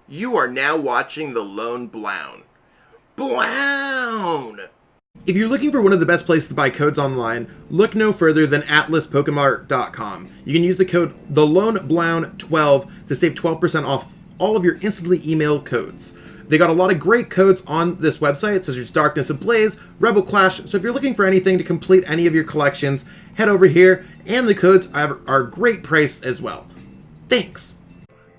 You are now watching The Lone Blown. Blown! If you're looking for one of the best places to buy codes online, look no further than atlaspokemart.com. You can use the code TheLoneBlown12 to save 12% off all of your instantly emailed codes. They got a lot of great codes on this website, such as Darkness Ablaze, Rebel Clash, so if you're looking for anything to complete any of your collections, head over here, and the codes are great priced as well. Thanks!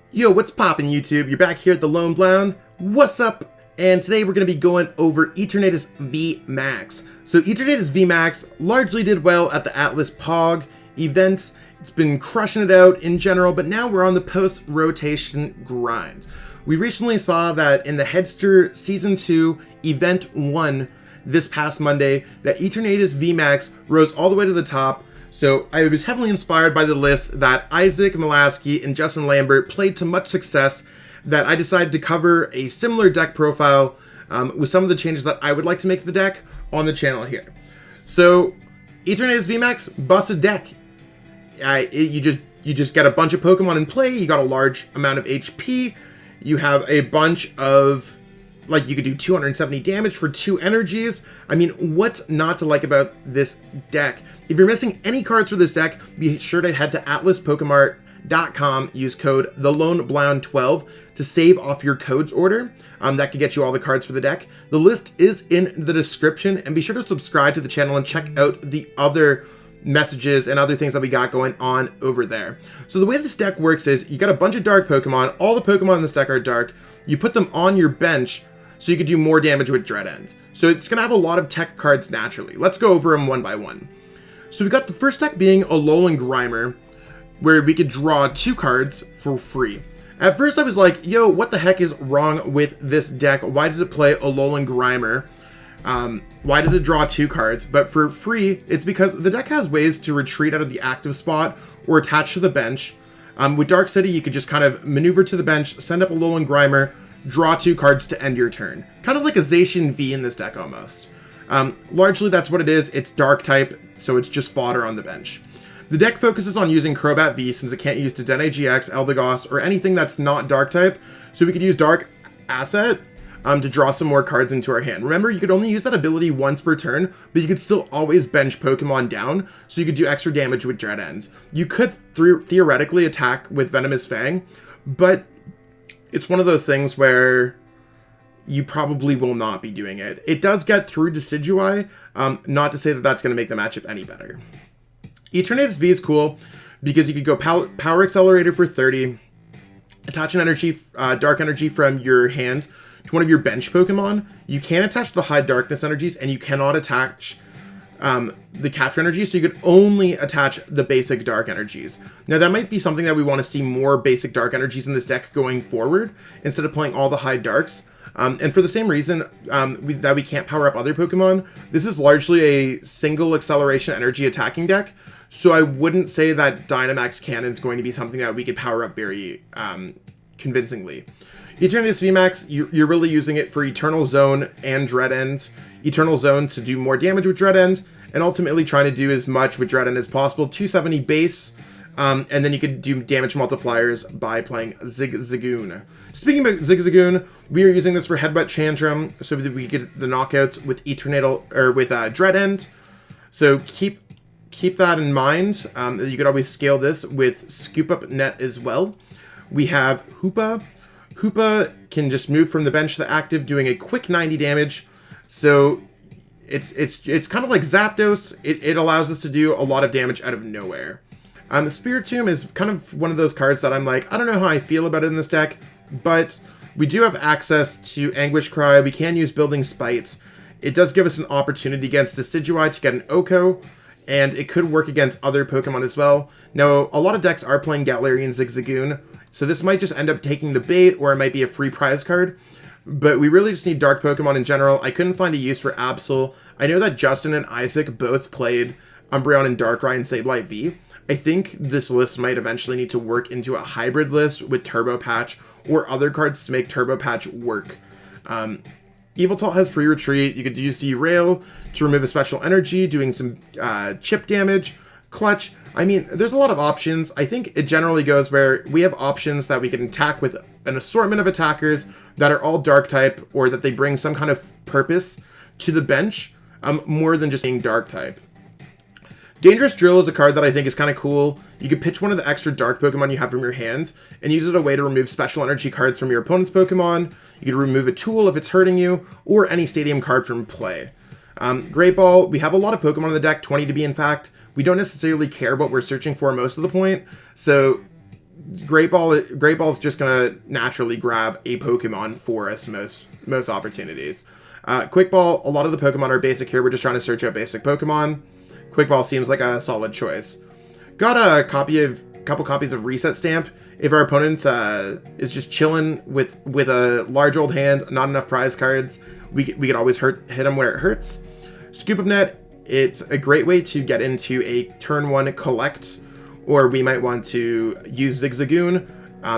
Yo, what's poppin' YouTube? You're back here at The Lone Blown. What's up? And today we're going to be going over Eternatus VMAX. So Eternatus VMAX largely did well at the Atlas POG event. It's been crushing it out in general, but now we're on the post-rotation grind. We recently saw that in the Headster Season 2 Event 1 this past Monday, that Eternatus VMAX rose all the way to the top. So I was heavily inspired by the list that Isaac Mulaski and Justin Lambert played to much success, that I decided to cover a similar deck profile with some of the changes that I would like to make to the deck on the channel here. So Eternatus VMAX busted deck. You just get a bunch of Pokemon in play. You got a large amount of HP. You have a bunch of, like, you could do 270 damage for 2 energies. I mean, what not to like about this deck? If you're missing any cards for this deck, be sure to head to atlaspokemart.com, use code TheLoneBlown12 to save off your codes order. That could get you all the cards for the deck. The list is in the description, and be sure to subscribe to the channel and check out the other messages and other things that we got going on over there. So the way this deck works is you got a bunch of dark Pokemon. All the Pokemon in this deck are dark. You put them on your bench so you could do more damage with Dread Ends. So it's going to have a lot of tech cards naturally. Let's go over them one by one. So we got the first deck being Alolan Grimer, where we could draw 2 cards for free. At first I was like, yo, what the heck is wrong with this deck? Why does it play Alolan Grimer? Why does it draw 2 cards? But for free, it's because the deck has ways to retreat out of the active spot or attach to the bench. With Dark City, you could just kind of maneuver to the bench, send up Alolan Grimer, draw 2 cards to end your turn. Kind of like a Zacian V in this deck almost. Largely that's what it is. It's dark type, so it's just fodder on the bench. The deck focuses on using Crobat V since it can't use Dedenne GX, Eldegoss, or anything that's not dark type, so we could use Dark Asset to draw some more cards into our hand. Remember, you could only use that ability once per turn, but you could still always bench Pokemon down, so you could do extra damage with Dread Ends. You could theoretically attack with Venomous Fang, but it's one of those things where you probably will not be doing it. It does get through Decidueye, not to say that that's going to make the matchup any better. Eternatus V is cool because you could go Power Accelerator for 30, attach an energy, Dark Energy from your hand to one of your bench Pokemon. You can attach the High Darkness energies, and you cannot attach the Capture energies, so you could only attach the basic Dark energies. Now that might be something that we want to see more basic Dark energies in this deck going forward, instead of playing all the High Darks. And for the same reason that we can't power up other Pokemon, this is largely a single acceleration energy attacking deck, so I wouldn't say that Dynamax Cannon is going to be something that we could power up very convincingly. Eternatus VMAX, you're really using it for Eternal Zone and Dread Ends. Eternal Zone to do more damage with Dread End, and ultimately trying to do as much with Dread End as possible. 270 base, and then you could do damage multipliers by playing Zigzagoon. Speaking about Zigzagoon, we are using this for Headbutt Tantrum, so that we get the knockouts with Dread End. So keep that in mind. You could always scale this with Scoop Up Net as well. We have Hoopa. Hoopa can just move from the bench to the active, doing a quick 90 damage. So it's kind of like Zapdos. It allows us to do a lot of damage out of nowhere. The Spiritomb is kind of one of those cards that I'm like, I don't know how I feel about it in this deck, but we do have access to Anguish Cry. We can use Building Spites. It does give us an opportunity against Decidueye to get an Oko, and it could work against other Pokemon as well. Now, a lot of decks are playing Galarian Zigzagoon, so this might just end up taking the bait, or it might be a free prize card. But we really just need dark Pokemon in general. I couldn't find a use for Absol. I know that Justin and Isaac both played Umbreon and Darkrai and Sableye V. I think this list might eventually need to work into a hybrid list with Turbo Patch or other cards to make Turbo Patch work. Yveltal has free retreat. You could use Derail to remove a special energy, doing some chip damage. Clutch, I mean, there's a lot of options. I think it generally goes where we have options that we can attack with an assortment of attackers that are all dark type, or that they bring some kind of purpose to the bench, more than just being dark type. Dangerous Drill is a card that I think is kind of cool. You could pitch one of the extra dark Pokemon you have from your hand and use it as a way to remove special energy cards from your opponent's Pokemon. You could remove a tool if it's hurting you, or any stadium card from play. Great Ball, we have a lot of Pokemon in the deck, 20 to be in fact. We don't necessarily care what we're searching for most of the point, so Great Ball is just going to naturally grab a Pokemon for us most opportunities. Quick Ball, a lot of the Pokemon are basic here. We're just trying to search out basic Pokemon. Quick Ball seems like a solid choice. Got a couple copies of Reset Stamp. If our opponent is just chilling with a large old hand, not enough prize cards, we could always hit them where it hurts. Scoop of Net, it's a great way to get into a turn 1 collect, or we might want to use Zigzagoon.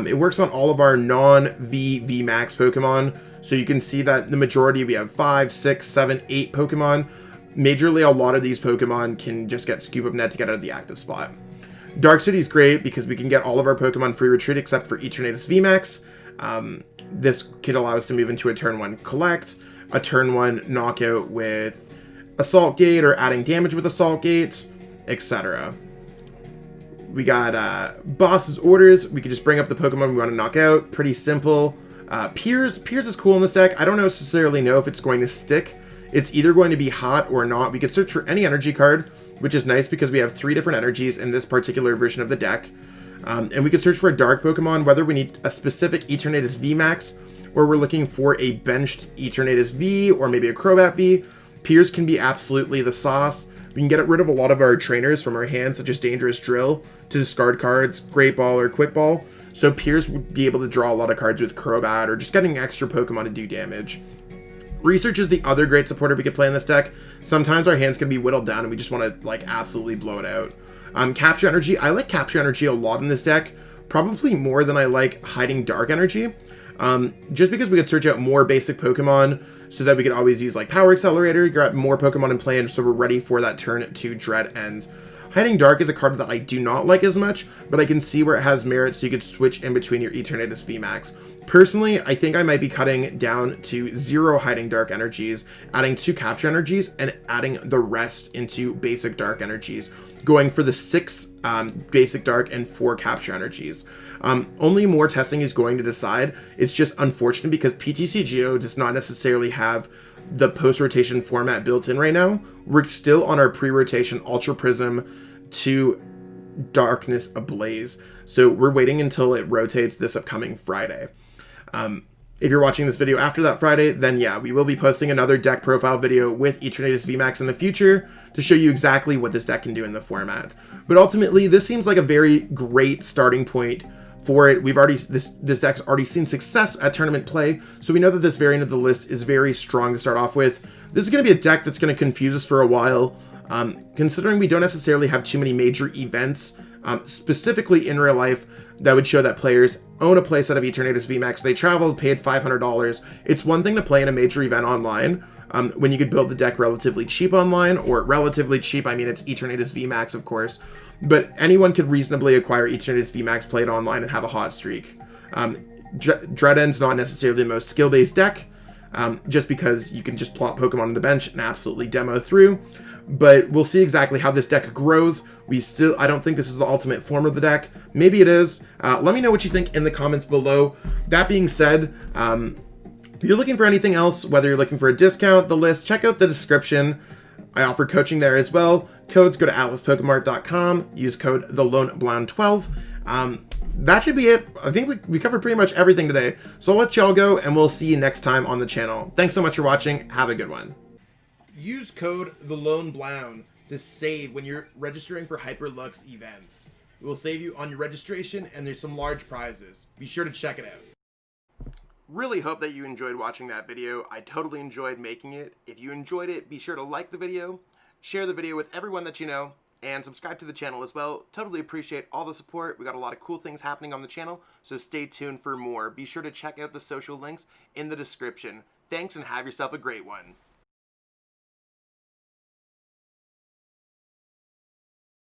It works on all of our non-V VMAX Pokemon, so you can see that the majority, we have 5, 6, 7, 8 Pokemon. Majorly, a lot of these Pokemon can just get Scoop of Net to get out of the active spot. Dark City is great because we can get all of our Pokemon free retreat except for Eternatus VMAX. This could allow us to move into a turn 1 collect, a turn 1 knockout with Assault Gate, or adding damage with Assault Gate, etc. We got Boss's Orders. We could just bring up the Pokemon we want to knock out. Pretty simple. Piers is cool in this deck. I don't necessarily know if it's going to stick. It's either going to be hot or not. We could search for any energy card, which is nice because we have 3 different energies in this particular version of the deck. And we could search for a dark Pokemon, whether we need a specific Eternatus VMAX, or we're looking for a benched Eternatus V, or maybe a Crobat V. Piers can be absolutely the sauce. We can get rid of a lot of our trainers from our hands, such as Dangerous Drill, to discard cards, Great Ball, or Quick Ball. So Piers would be able to draw a lot of cards with Crobat, or just getting extra Pokemon to do damage. Research is the other great supporter we could play in this deck. Sometimes our hands can be whittled down and we just want to like absolutely blow it out. Capture Energy, I like Capture Energy a lot in this deck, probably more than I like Hiding Dark Energy. Just because we could search out more basic Pokemon, so that we could always use like Power Accelerator, grab more Pokemon in play, and so we're ready for that turn 2 Dread ends. Hiding Dark is a card that I do not like as much, but I can see where it has merit, so you could switch in between your Eternatus VMAX. Personally, I think I might be cutting down to 0 Hiding Dark energies, adding 2 Capture energies, and adding the rest into basic Dark energies, going for the 6 basic Dark and 4 Capture energies. Only more testing is going to decide. It's just unfortunate because PTCGO does not necessarily have the post-rotation format built in right now. We're still on our pre-rotation Ultra Prism to Darkness Ablaze, so we're waiting until it rotates this upcoming Friday. If you're watching this video after that Friday, then yeah, we will be posting another deck profile video with Eternatus VMAX in the future to show you exactly what this deck can do in the format. But ultimately, this seems like a very great starting point for it. We've already, this deck's already seen success at tournament play, so we know that this variant of the list is very strong to start off with. This is going to be a deck that's going to confuse us for a while, considering we don't necessarily have too many major events, specifically in real life, that would show that players own a playset of Eternatus VMAX. They traveled, paid $500. It's one thing to play in a major event online, when you could build the deck relatively cheap online, or relatively cheap, I mean it's Eternatus VMAX, of course, but anyone could reasonably acquire Eternatus VMAX, play it online, and have a hot streak. Dreadend's not necessarily the most skill-based deck, just because you can just plot Pokemon on the bench and absolutely demo through. But we'll see exactly how this deck grows. I don't think this is the ultimate form of the deck. Maybe it is. Let me know what you think in the comments below. That being said, if you're looking for anything else, whether you're looking for a discount, the list, check out the description. I offer coaching there as well. Codes, go to atlaspokemart.com, use code TheLoneBlown12. That should be it. I think we covered pretty much everything today. So I'll let y'all go, and we'll see you next time on the channel. Thanks so much for watching. Have a good one. Use code TheLoneBlown to save when you're registering for Hyperlux events. It will save you on your registration, and there's some large prizes. Be sure to check it out. Really hope that you enjoyed watching that video. I totally enjoyed making it. If you enjoyed it, be sure to like the video, share the video with everyone that you know, and subscribe to the channel as well. Totally appreciate all the support. We got a lot of cool things happening on the channel, so stay tuned for more. Be sure to check out the social links in the description. Thanks, and have yourself a great one.